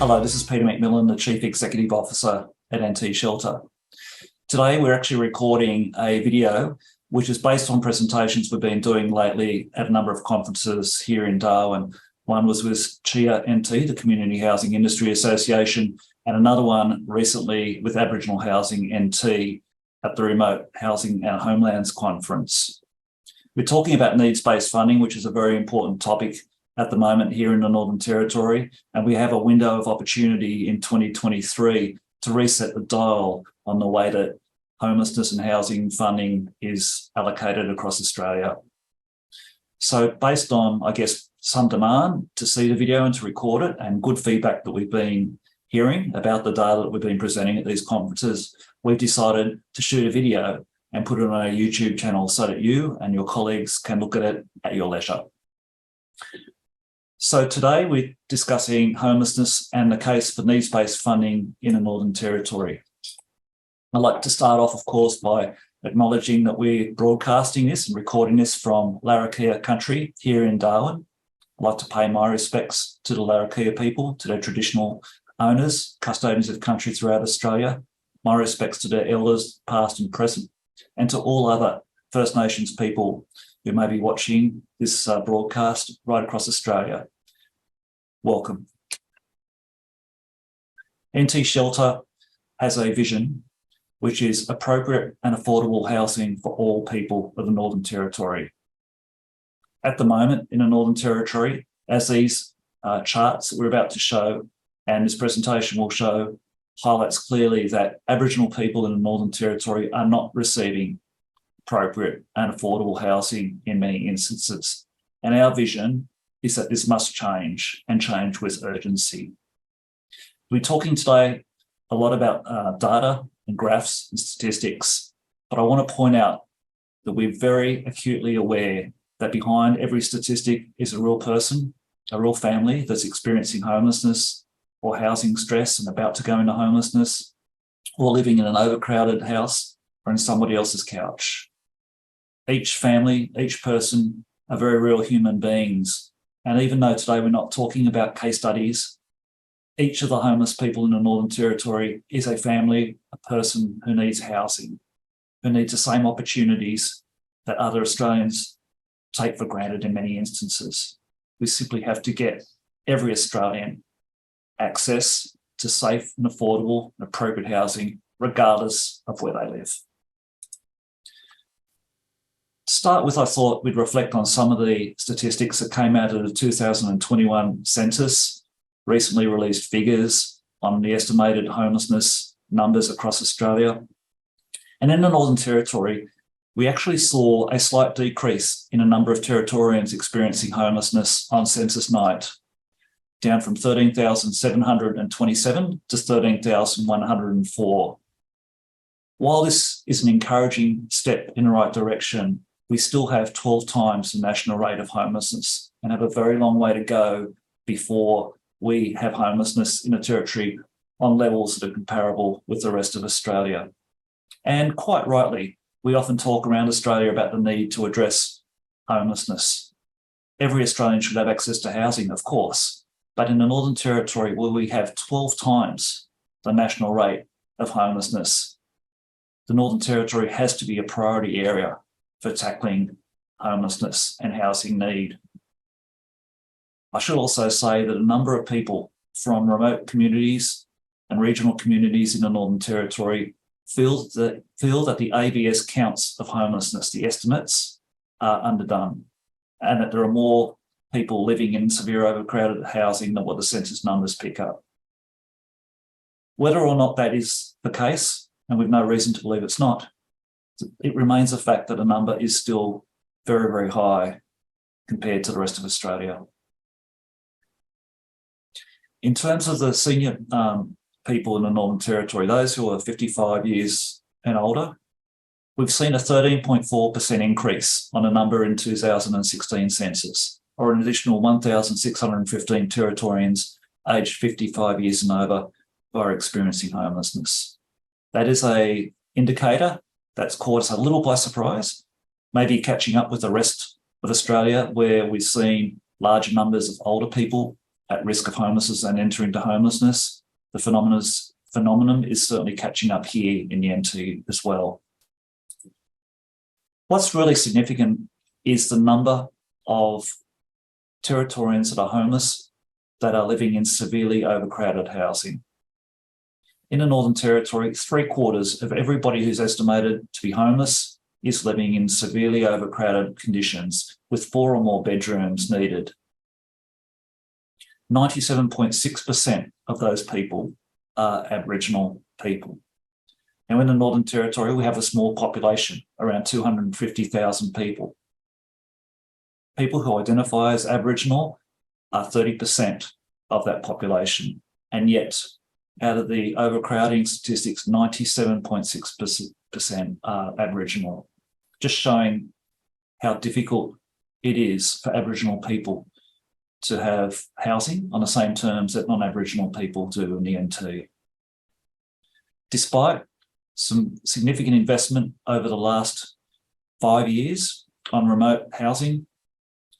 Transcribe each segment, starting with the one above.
Hello, this is Peter McMillan, the Chief Executive Officer at NTShelter. Today, we're actually recording a video which is based on presentations we've been doing lately at a number of conferences here in Darwin. One was with NHHA NT, the Community Housing Industry Association, and another one recently with Aboriginal Housing NT at the Remote Housing and Homelands Conference. We're talking about needs-based funding, which is a very important topic at the moment here in the Northern Territory, and we have a window of opportunity in 2023 to reset the dial on the way that homelessness and housing funding is allocated across Australia. So based on, I guess, some demand to see the video and to record it, and good feedback that we've been hearing about the data that we've been presenting at these conferences, we've decided to shoot a video and put it on our YouTube channel so that you and your colleagues can look at it at your leisure. So today we're discussing homelessness and the case for needs-based funding in the Northern Territory. I'd like to start off, of course, by acknowledging that we're broadcasting this and recording this from Larrakia country here in Darwin. I'd like to pay my respects to the Larrakia people, to their traditional owners, custodians of country throughout Australia, my respects to their elders, past and present, and to all other First Nations people who may be watching this broadcast right across Australia. Welcome. NTShelter has a vision which is appropriate and affordable housing for all people of the Northern Territory. At the moment in the Northern Territory, as these charts that we're about to show and this presentation will show, highlights clearly that Aboriginal people in the Northern Territory are not receiving appropriate and affordable housing in many instances. And our vision is that this must change, and change with urgency. We're talking today a lot about data and graphs and statistics, but I want to point out that we're very acutely aware that behind every statistic is a real person, a real family that's experiencing homelessness or housing stress and about to go into homelessness, or living in an overcrowded house or in somebody else's couch. Each family, each person are very real human beings. And even though today we're not talking about case studies, each of the homeless people in the Northern Territory is a family, a person who needs housing, who needs the same opportunities that other Australians take for granted in many instances. We simply have to get every Australian access to safe and affordable and appropriate housing, regardless of where they live. To start with, I thought we'd reflect on some of the statistics that came out of the 2021 Census, recently released figures on the estimated homelessness numbers across Australia. And in the Northern Territory, we actually saw a slight decrease in a number of Territorians experiencing homelessness on census night, down from 13,727 to 13,104. While this is an encouraging step in the right direction, we still have 12 times the national rate of homelessness and have a very long way to go before we have homelessness in a territory on levels that are comparable with the rest of Australia. And quite rightly, we often talk around Australia about the need to address homelessness. Every Australian should have access to housing, of course, but in the Northern Territory, where we have 12 times the national rate of homelessness, the Northern Territory has to be a priority area for tackling homelessness and housing need. I should also say that a number of people from remote communities and regional communities in the Northern Territory feel that the ABS counts of homelessness, the estimates, are underdone, and that there are more people living in severe overcrowded housing than what the census numbers pick up. Whether or not that is the case, and we've no reason to believe it's not, it remains a fact that the number is still very, very high compared to the rest of Australia. In terms of the senior people in the Northern Territory, those who are 55 years and older, we've seen a 13.4% increase on a number in 2016 census, or an additional 1,615 Territorians aged 55 years and over who are experiencing homelessness. That is an indicator that's caught us a little by surprise, maybe catching up with the rest of Australia, where we've seen larger numbers of older people at risk of homelessness and enter into homelessness. The phenomenon is certainly catching up here in the NT as well. What's really significant is the number of Territorians that are homeless that are living in severely overcrowded housing. In the Northern Territory, 3/4 of everybody who's estimated to be homeless is living in severely overcrowded conditions with 4 or more bedrooms needed. 97.6% of those people are Aboriginal people. Now, in the Northern Territory, we have a small population, around 250,000 people. People who identify as Aboriginal are 30% of that population, and yet out of the overcrowding statistics, 97.6% are Aboriginal, just showing how difficult it is for Aboriginal people to have housing on the same terms that non-Aboriginal people do in the NT. Despite some significant investment over the last 5 years on remote housing,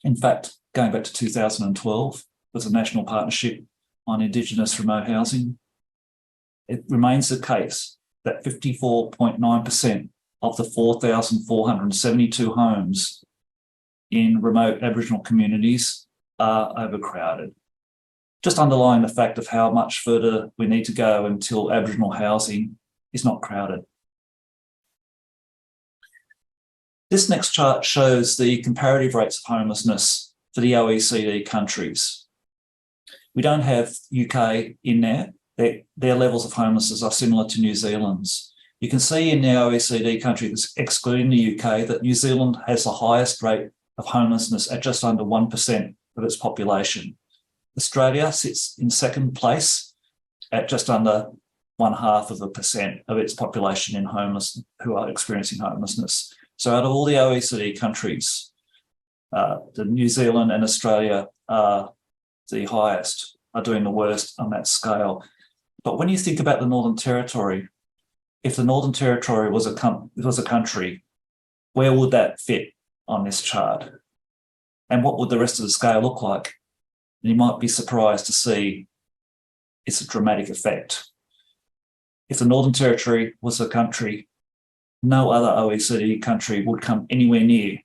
in fact, going back to 2012, with a national partnership on Indigenous remote housing, it remains the case that 54.9% of the 4,472 homes in remote Aboriginal communities are overcrowded, just underlying the fact of how much further we need to go until Aboriginal housing is not crowded. This next chart shows the comparative rates of homelessness for the OECD countries. We don't have UK in there. Their levels of homelessness are similar to New Zealand's. You can see in the OECD countries, excluding the UK, that New Zealand has the highest rate of homelessness at just under 1% of its population. Australia sits in second place at just under 0.5% of its population in who are experiencing homelessness. So out of all the OECD countries, the New Zealand and Australia are the highest, are doing the worst on that scale. But when you think about the Northern Territory, if the Northern Territory was a country, where would that fit on this chart? And what would the rest of the scale look like? And you might be surprised to see it's a dramatic effect. If the Northern Territory was a country, no other OECD country would come anywhere near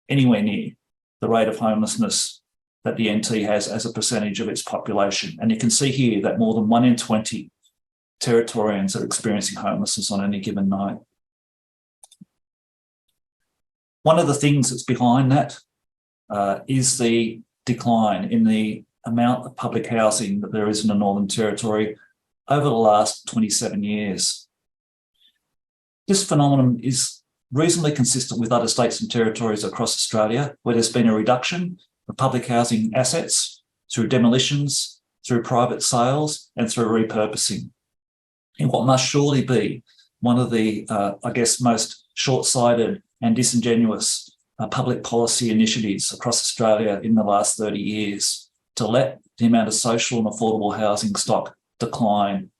the rate of homelessness that the NT has as a percentage of its population. And you can see here that more than 1 in 20 Territorians are experiencing homelessness on any given night. One of the things that's behind that is the decline in the amount of public housing that there is in the Northern Territory over the last 27 years. This phenomenon is reasonably consistent with other states and territories across Australia, where there's been a reduction of public housing assets through demolitions, through private sales, and through repurposing. In what must surely be one of the, most short-sighted and disingenuous public policy initiatives across Australia in the last 30 years, to let the amount of social and affordable housing stock decline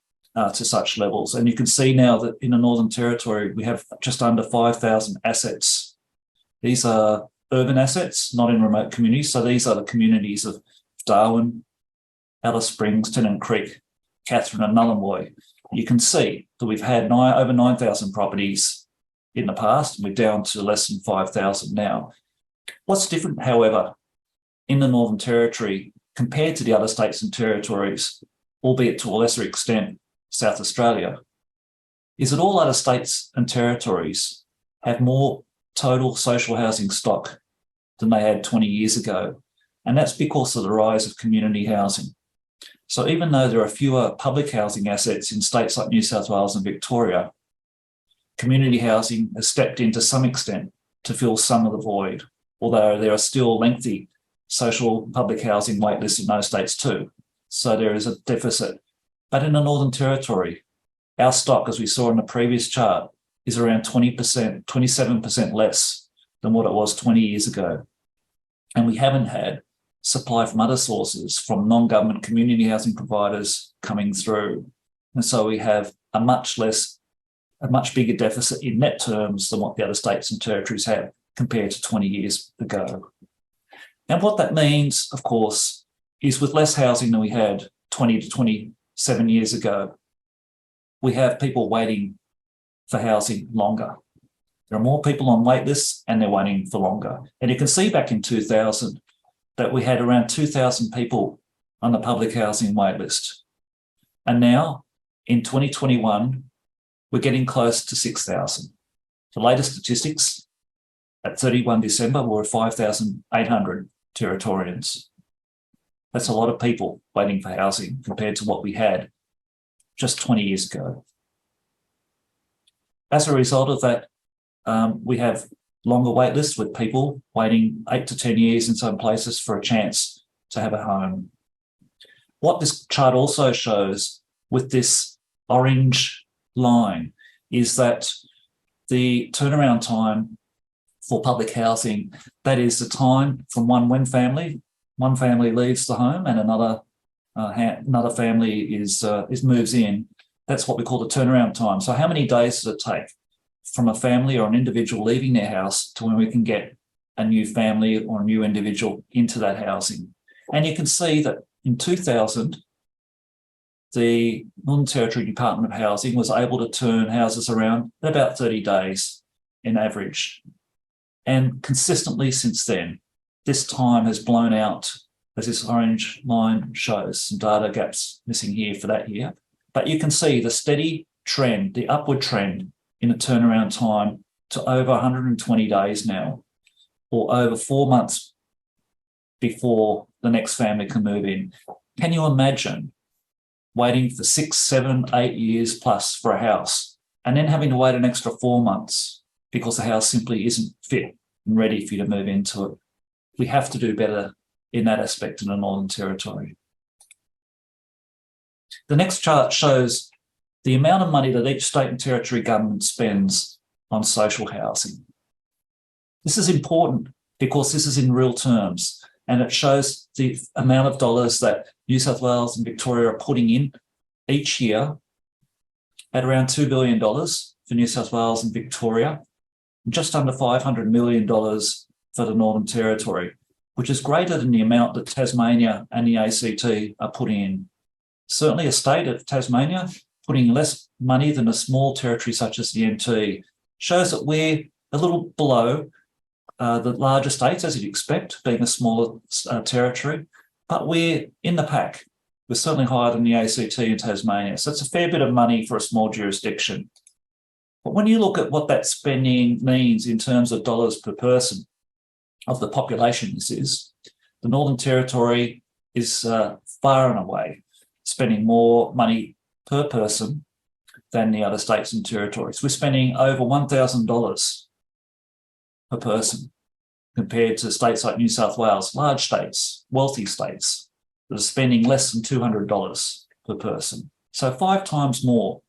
to such levels. And you can see now that in the Northern Territory, we have just under 5,000 assets. These are urban assets, not in remote communities. So these are the communities of Darwin, Alice Springs, Tennant Creek, Katherine and Nullarbor. You can see that we've had over 9,000 properties in the past, and we're down to less than 5,000 now. What's different, however, in the Northern Territory compared to the other states and territories, albeit to a lesser extent, South Australia, is that all other states and territories have more total social housing stock than they had 20 years ago. And that's because of the rise of community housing. So even though there are fewer public housing assets in states like New South Wales and Victoria, community housing has stepped in to some extent to fill some of the void, although there are still lengthy social public housing waitlists in those states too. So there is a deficit. But in the Northern Territory, our stock, as we saw in the previous chart, is around 20%, 27% less than what it was 20 years ago. And we haven't had supply from other sources, from non-government community housing providers coming through. And so we have a much bigger deficit in net terms than what the other states and territories have compared to 20 years ago. And what that means, of course, is with less housing than we had 20 to 27 years ago, we have people waiting for housing longer. There are more people on wait lists and they're waiting for longer. And you can see back in 2000 that we had around 2,000 people on the public housing wait list. And now in 2021, we're getting close to 6,000. The latest statistics at 31 December were 5,800 Territorians. That's a lot of people waiting for housing compared to what we had just 20 years ago. As a result of that, we have longer wait lists with people waiting 8 to 10 years in some places for a chance to have a home. What this chart also shows with this orange line is that the turnaround time for public housing, that is the time from one family leaves the home and another family moves in. That's what we call the turnaround time. So how many days does it take from a family or an individual leaving their house to when we can get a new family or a new individual into that housing? And you can see that in 2000, the Northern Territory Department of Housing was able to turn houses around in about 30 days in average. And consistently since then, this time has blown out, as this orange line shows, some data gaps missing here for that year. But you can see the steady trend, the upward trend in the turnaround time to over 120 days now, or over 4 months before the next family can move in. Can you imagine waiting for 6, 7, 8 years plus for a house and then having to wait an extra 4 months because the house simply isn't fit and ready for you to move into it? We have to do better in that aspect in the Northern Territory. The next chart shows the amount of money that each state and territory government spends on social housing. This is important because this is in real terms, and it shows the amount of dollars that New South Wales and Victoria are putting in each year at around $2 billion for New South Wales and Victoria, just under $500 million for the Northern Territory, which is greater than the amount that Tasmania and the ACT are putting in. Certainly a state of Tasmania putting less money than a small territory such as the NT shows that we're a little below the larger states, as you'd expect, being a smaller territory, but we're in the pack. We're certainly higher than the ACT and Tasmania. So it's a fair bit of money for a small jurisdiction. But when you look at what that spending means in terms of dollars per person of the population this is, the Northern Territory is far and away spending more money per person than the other states and territories. We're spending over $1,000 per person compared to states like New South Wales, large states, wealthy states, that are spending less than $200 per person. So 5 times more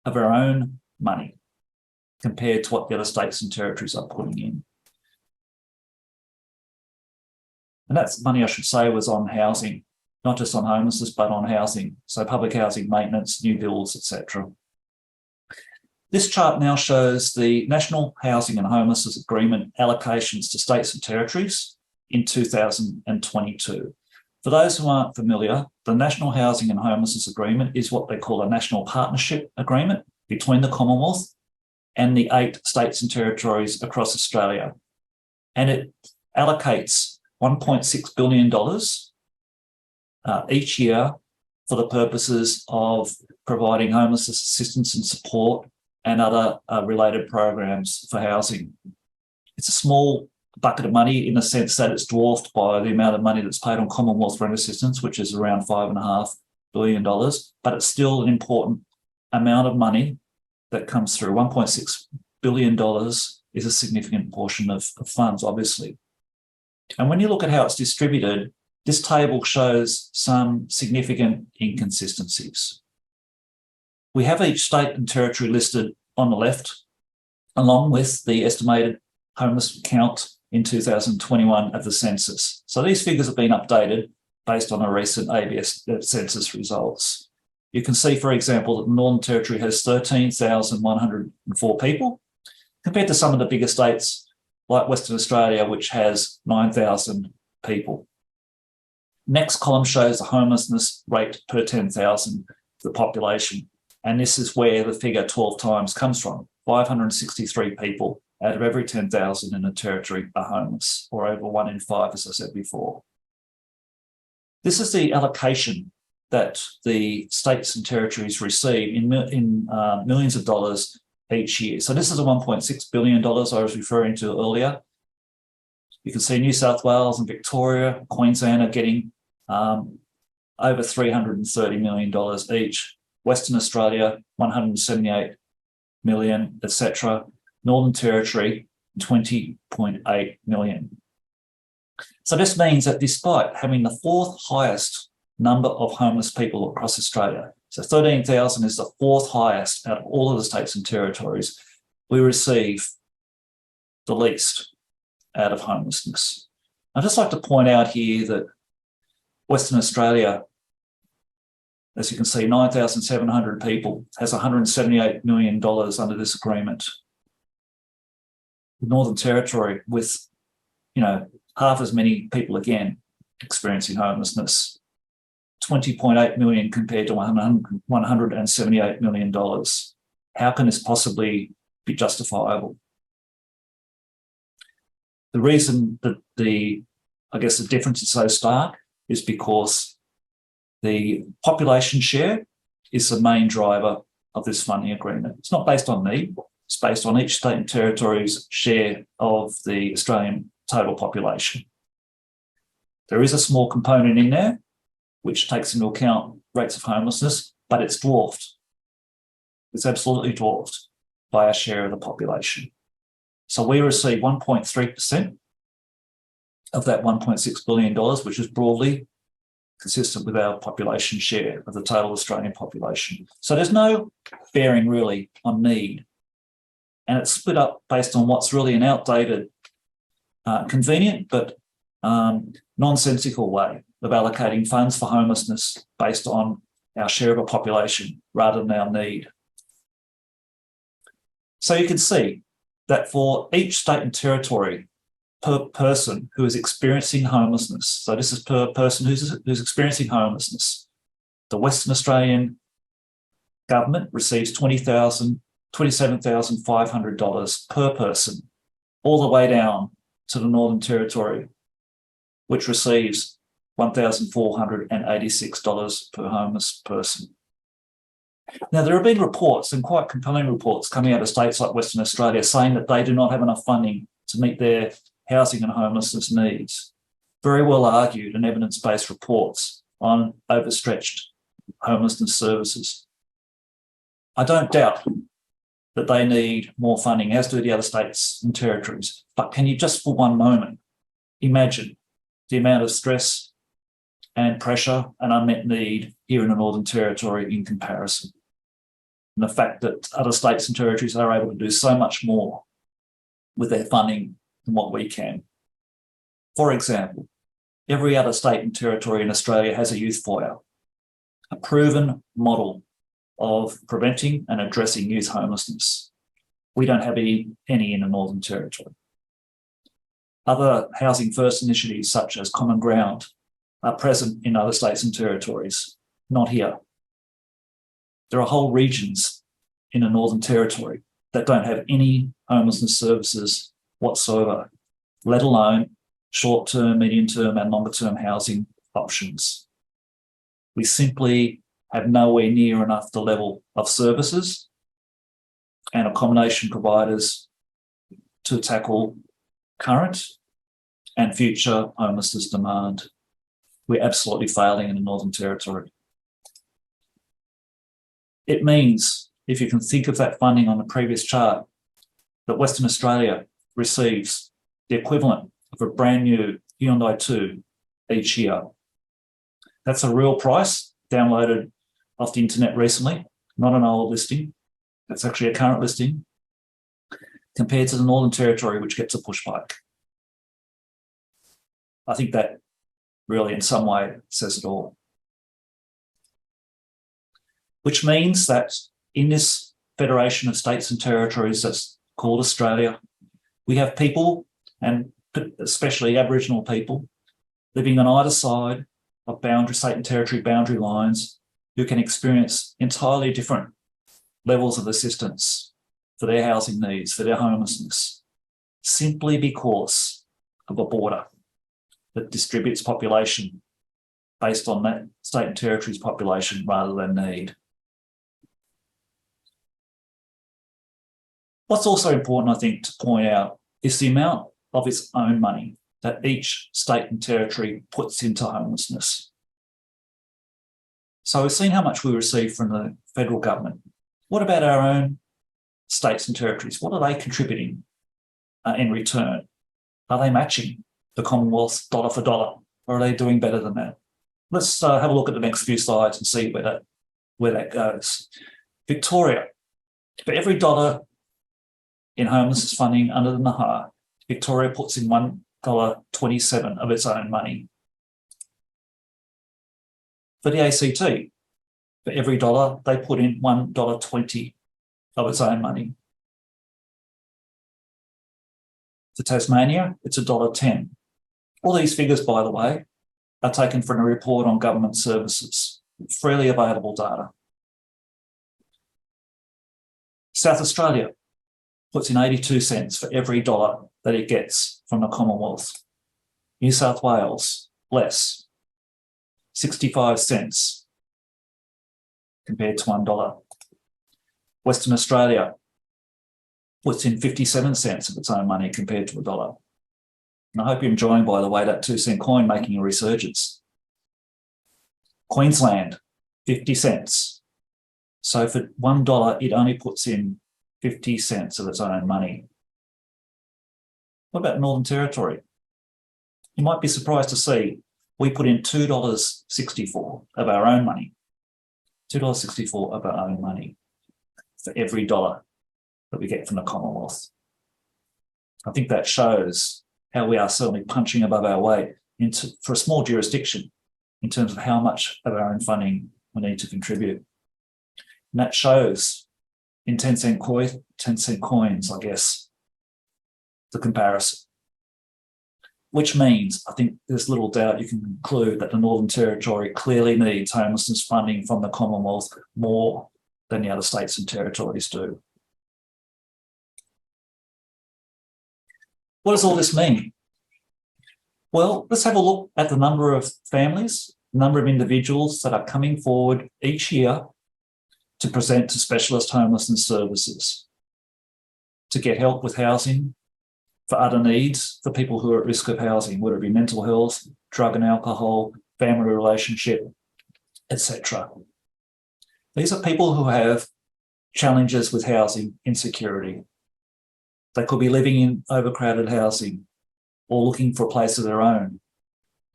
of our own money compared to what the other states and territories are putting in. And that's money, I should say, was on housing, not just on homelessness, but on housing. So public housing maintenance, new builds, etc. This chart now shows the National Housing and Homelessness Agreement allocations to states and territories in 2022. For those who aren't familiar, the National Housing and Homelessness Agreement is what they call a national partnership agreement between the Commonwealth and the 8 states and territories across Australia. And it allocates $1.6 billion each year for the purposes of providing homelessness assistance and support and other related programs for housing. It's a small bucket of money in the sense that it's dwarfed by the amount of money that's paid on Commonwealth rent assistance, which is around $5.5 billion, but it's still an important amount of money that comes through. $1.6 billion is a significant portion of funds, obviously. And when you look at how it's distributed, this table shows some significant inconsistencies. We have each state and territory listed on the left, along with the estimated homeless count in 2021 of the census. So these figures have been updated based on a recent ABS census results. You can see, for example, that the Northern Territory has 13,104 people, compared to some of the bigger states like Western Australia, which has 9,000 people. Next column shows the homelessness rate per 10,000 of the population. And this is where the figure 12 times comes from. 563 people out of every 10,000 in a territory are homeless, or over 1 in 5, as I said before. This is the allocation that the states and territories receive in millions of dollars each year. So this is the $1.6 billion I was referring to earlier. You can see New South Wales and Victoria, Queensland are getting over $330 million each. Western Australia, 178 million, etc. Northern Territory, 20.8 million. So this means that despite having the 4th highest number of homeless people across Australia, so 13,000 is the 4th highest out of all of the states and territories, we receive the least out of homelessness. I'd just like to point out here that Western Australia, as you can see, 9,700 people, has $178 million under this agreement. The Northern Territory, with half as many people again experiencing homelessness, 20.8 million compared to $178 million. How can this possibly be justifiable? The reason that the difference is so stark is because the population share is the main driver of this funding agreement. It's not based on need, it's based on each state and territory's share of the Australian total population. There is a small component in there which takes into account rates of homelessness, but it's dwarfed. It's absolutely dwarfed by our share of the population. So we receive 1.3% of that $1.6 billion, which is broadly consistent with our population share of the total Australian population. So there's no bearing really on need. And it's split up based on what's really an outdated, convenient but nonsensical way of allocating funds for homelessness based on our share of a population rather than our need. So you can see that for each state and territory, per person who is experiencing homelessness, so this is per person who's experiencing homelessness, the Western Australian government receives $27,500 per person, all the way down to the Northern Territory, which receives $1,486 per homeless person. Now, there have been reports, and quite compelling reports, coming out of states like Western Australia saying that they do not have enough funding to meet their housing and homelessness needs. Very well argued and evidence-based reports on overstretched homelessness services. I don't doubt that they need more funding, as do the other states and territories. But can you just for one moment imagine the amount of stress and pressure and unmet need here in the Northern Territory in comparison? And the fact that other states and territories are able to do so much more with their funding than what we can. For example, every other state and territory in Australia has a youth foyer, a proven model of preventing and addressing youth homelessness. We don't have any in the Northern Territory. Other housing first initiatives such as Common Ground are present in other states and territories, not here. There are whole regions in the Northern Territory that don't have any homelessness services whatsoever, let alone short-term, medium-term and longer-term housing options. We simply have nowhere near enough the level of services and accommodation providers to tackle current and future homelessness demand. We're absolutely failing in the Northern Territory. It means, if you can think of that funding on the previous chart, that Western Australia receives the equivalent of a brand new Hyundai 2 each year. That's a real price, downloaded off the internet recently, not an old listing. That's actually a current listing, compared to the Northern Territory, which gets a push bike. I think that really in some way says it all. Which means that in this federation of states and territories that's called Australia, we have people, and especially Aboriginal people, living on either side of state and territory boundary lines who can experience entirely different levels of assistance for their housing needs, for their homelessness, simply because of a border that distributes population based on that state and territory's population rather than need. What's also important, I think, to point out is the amount of its own money that each state and territory puts into homelessness. So we've seen how much we receive from the federal government. What about our own states and territories? What are they contributing in return? Are they matching the Commonwealth dollar for dollar, or are they doing better than that? Let's have a look at the next few slides and see where that goes. Victoria, for every dollar in homelessness funding under the NHHA, Victoria puts in $1.27 of its own money. For the ACT, for every dollar, they put in $1.20 of its own money. For Tasmania, it's $1.10. All these figures, by the way, are taken from a report on government services, freely available data. South Australia puts in 82 cents for every dollar that it gets from the Commonwealth. New South Wales, less, 65 cents compared to $1. Western Australia puts in 57 cents of its own money compared to $1. And I hope you're enjoying, by the way, that 2-cent coin making a resurgence. Queensland, 50 cents. So for $1, it only puts in 50 cents of its own money. What about Northern Territory? You might be surprised to see we put in $2.64 of our own money. $2.64 of our own money for every dollar that we get from the Commonwealth. I think that shows how we are certainly punching above our weight for a small jurisdiction in terms of how much of our own funding we need to contribute. And that shows in 10-cent coins, I guess, the comparison. Which means, I think there's little doubt you can conclude that the Northern Territory clearly needs homelessness funding from the Commonwealth more than the other states and territories do. What does all this mean? Well, let's have a look at the number of families, number of individuals that are coming forward each year to present to specialist homelessness services, to get help with housing, for other needs, for people who are at risk of housing, whether it be mental health, drug and alcohol, family relationship, etc. These are people who have challenges with housing insecurity. They could be living in overcrowded housing or looking for a place of their own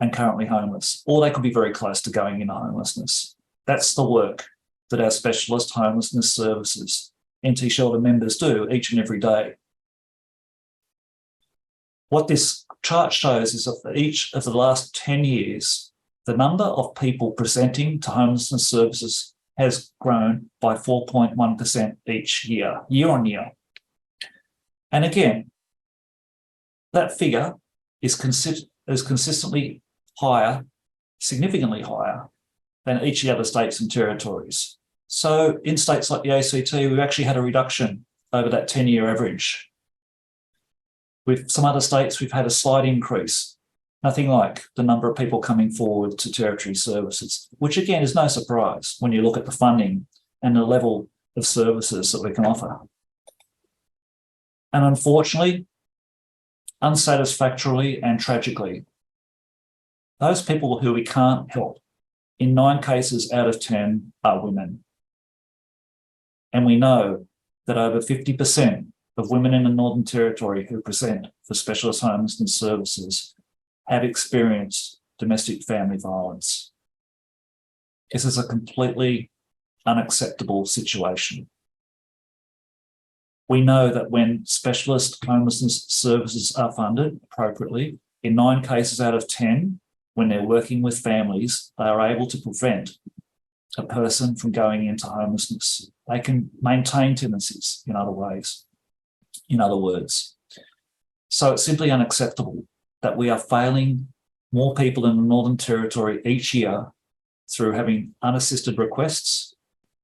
and currently homeless, or they could be very close to going into homelessness. That's the work that our specialist homelessness services, NTShelter members, do each and every day. What this chart shows is that for each of the last 10 years, the number of people presenting to homelessness services has grown by 4.1% each year, year on year. And again, that figure is consistently higher, significantly higher than each of the other states and territories. So in states like the ACT, we've actually had a reduction over that 10-year average. With some other states, we've had a slight increase, nothing like the number of people coming forward to territory services, which again is no surprise when you look at the funding and the level of services that we can offer. And unfortunately, unsatisfactorily and tragically, those people who we can't help, in 9 cases out of 10, are women. And we know that over 50% of women in the Northern Territory who present for specialist homelessness services have experienced domestic family violence. This is a completely unacceptable situation. We know that when specialist homelessness services are funded appropriately, in 9 cases out of 10, when they're working with families, they are able to prevent a person from going into homelessness. They can maintain tenancies in other ways. In other words. So it's simply unacceptable that we are failing more people in the Northern Territory each year through having unassisted requests,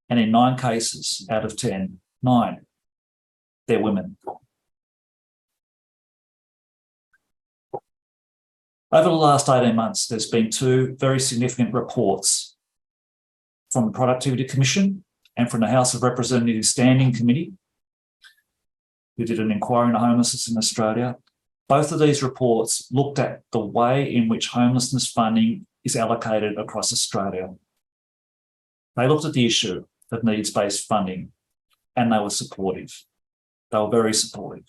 and in 9 cases out of 10, 9, they're women. Over the last 18 months, there's been 2 very significant reports from the Productivity Commission and from the House of Representatives Standing Committee, who did an inquiry into homelessness in Australia. Both of these reports looked at the way in which homelessness funding is allocated across Australia. They looked at the issue of needs-based funding, and they were supportive. They were very supportive.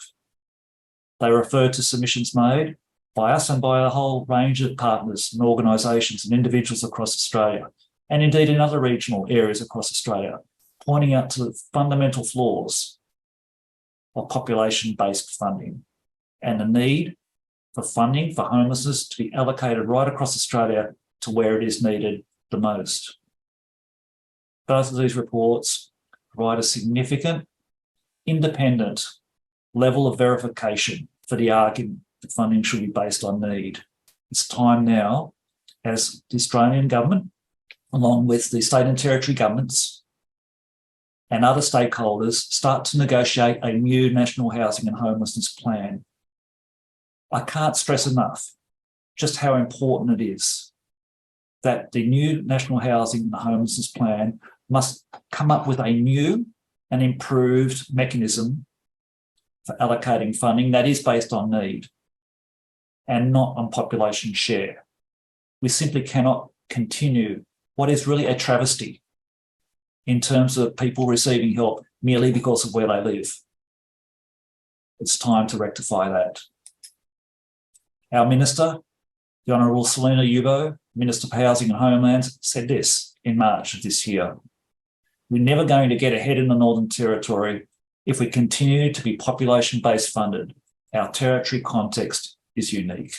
They referred to submissions made by us and by a whole range of partners and organisations and individuals across Australia, and indeed in other regional areas across Australia, pointing out to the fundamental flaws of population-based funding and the need for funding for homelessness to be allocated right across Australia to where it is needed the most. Both of these reports provide a significant, independent level of verification for the argument that funding should be based on need. It's time now, as the Australian government, along with the state and territory governments and other stakeholders, start to negotiate a new national housing and homelessness plan. I can't stress enough just how important it is that the new national housing and homelessness plan must come up with a new and improved mechanism for allocating funding that is based on need and not on population share. We simply cannot continue what is really a travesty in terms of people receiving help merely because of where they live. It's time to rectify that. Our Minister, the Honourable Selina Yubo, Minister for Housing and Homelands, said this in March of this year: "We're never going to get ahead in the Northern Territory if we continue to be population-based funded. Our territory context is unique."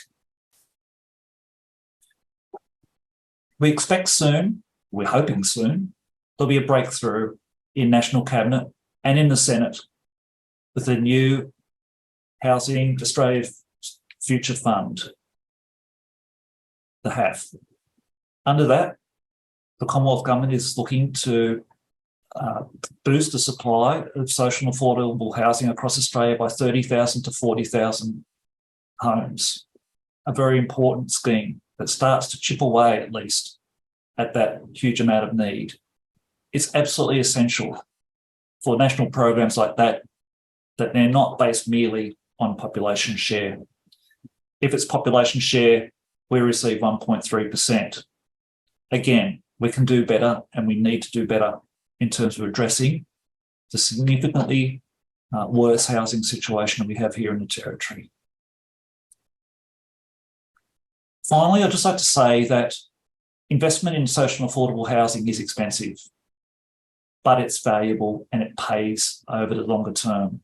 We expect soon, we're hoping soon, there'll be a breakthrough in National Cabinet and in the Senate with the new Housing Australia Future Fund, the HAF. Under that, the Commonwealth Government is looking to boost the supply of social and affordable housing across Australia by 30,000 to 40,000 homes. A very important scheme that starts to chip away at least at that huge amount of need. It's absolutely essential for national programs like that, that they're not based merely on population share. If it's population share, we receive 1.3%. Again, we can do better, and we need to do better in terms of addressing the significantly worse housing situation we have here in the Territory. Finally, I'd just like to say that investment in social and affordable housing is expensive, but it's valuable and it pays over the longer term.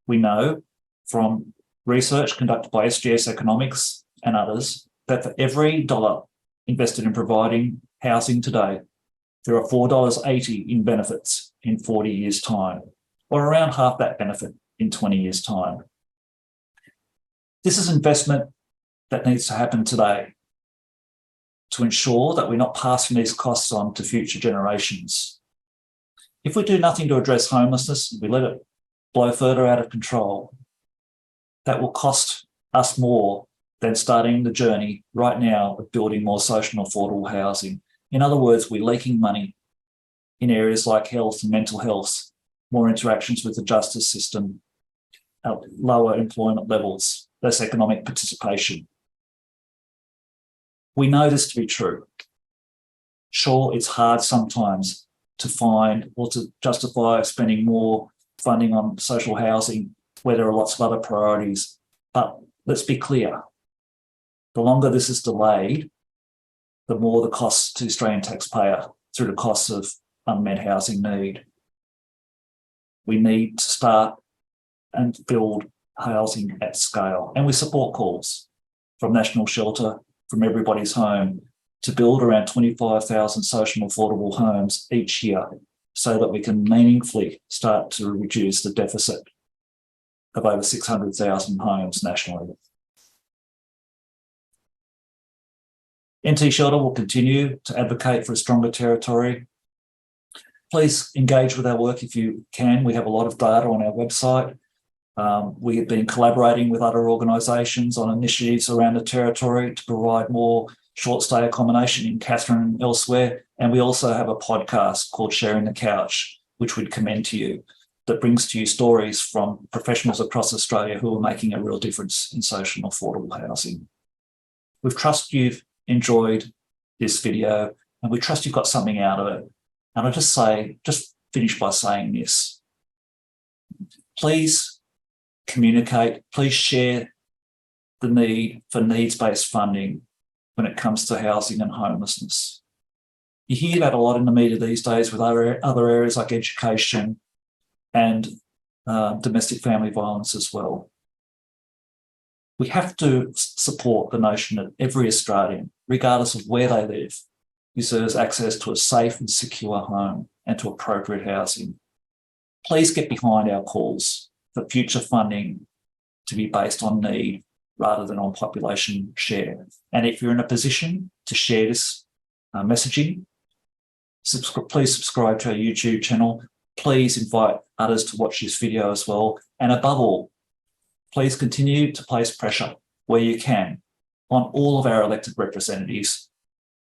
We know from research conducted by SGS Economics and others that for every dollar invested in providing housing today, there are $4.80 in benefits in 40 years' time, or around half that benefit in 20 years' time. This is investment that needs to happen today to ensure that we're not passing these costs on to future generations. If we do nothing to address homelessness, we let it blow further out of control, that will cost us more than starting the journey right now of building more social and affordable housing. In other words, we're leaking money in areas like health and mental health, more interactions with the justice system, lower employment levels, less economic participation. We know this to be true. Sure, it's hard sometimes to find or to justify spending more funding on social housing where there are lots of other priorities. But let's be clear, the longer this is delayed, the more the costs to the Australian taxpayer through the costs of unmet housing need. We need to start and build housing at scale. And we support calls from NTShelter, from Everybody's Home, to build around 25,000 social and affordable homes each year so that we can meaningfully start to reduce the deficit of over 600,000 homes nationally. NTShelter will continue to advocate for a stronger territory. Please engage with our work if you can. We have a lot of data on our website. We have been collaborating with other organisations on initiatives around the territory to provide more short stay accommodation in Katherine and elsewhere. And we also have a podcast called Sharing the Couch, which we'd commend to you, that brings to you stories from professionals across Australia who are making a real difference in social and affordable housing. We trust you've enjoyed this video and we trust you've got something out of it. And I just finish by saying this. Please communicate, please share the need for needs-based funding when it comes to housing and homelessness. You hear that a lot in the media these days with other areas like education and domestic family violence as well. We have to support the notion that every Australian, regardless of where they live, deserves access to a safe and secure home and to appropriate housing. Please get behind our calls for future funding to be based on need rather than on population share. And if you're in a position to share this messaging, please subscribe to our YouTube channel. Please invite others to watch this video as well. And above all, please continue to place pressure where you can on all of our elected representatives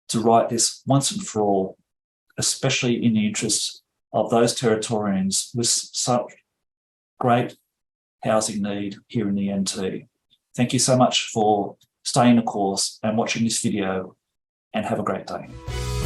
to right this once and for all, especially in the interests of those Territorians with such great housing need here in the NT. Thank you so much for staying the course and watching this video, and have a great day.